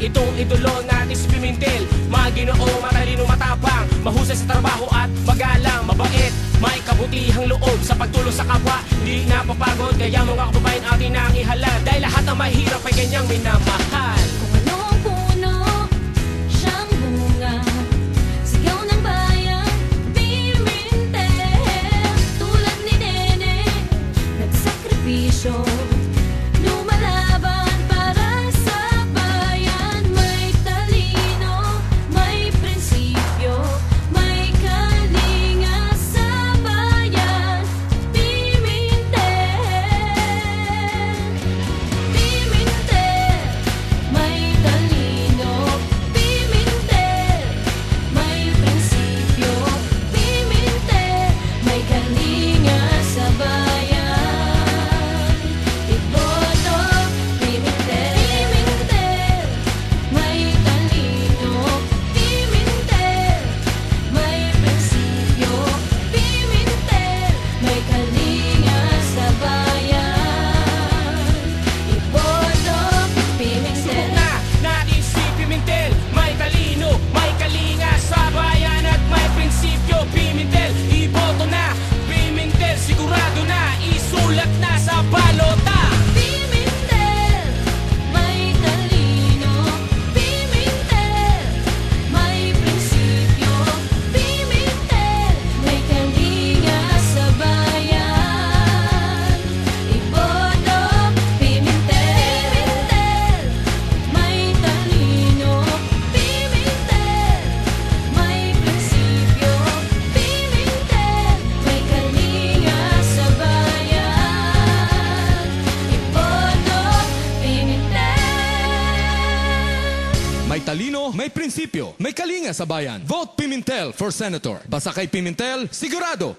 Itong idolo natin si Pimentel, maginoo, matalino, matapang, mahusay sa trabaho at magalang, mabait, may kabutihang loob sa pagtulong sa kapwa, hindi napapagod. Kaya mga kababayan atin ang ihalal, dahil lahat ng mahirap ay ganyang minamahal. Kung anong puno, siyang bunga, sigaw ng bayan, Pimentel. Tulad ni Nene, nagsakripisyo, lumalaban para sa bayan. May talino, may prinsipyo, may kalinga sa bayan. Pimentel, Pimentel, may talino. Pimentel, may prinsipyo. Pimentel, may kalinga sa bayan. Iboto, Pimentel. Pimentel, may talino. Pimentel, may prinsipyo. Pimentel, may kalinga sa bayan. Iboto, Pimentel. Na natin si Pimentel, may talino, may kalinga sa bayan at may prinsipyo. Pimentel, iboto na. Pimentel, sigurado na, isulat na sa balota. Pimentel, may talino. Pimentel, may prinsipyo. Pimentel, may kalinga sa bayan. Iboto, Pimentel. May talino. Pimentel, may prinsipyo. Pimentel, may kalinga sa bayan. Iboto, Pimentel. May talino, may prinsipyo, may kalinga sa bayan. Vote Pimentel for Senator. Basta kay Pimentel, sigurado,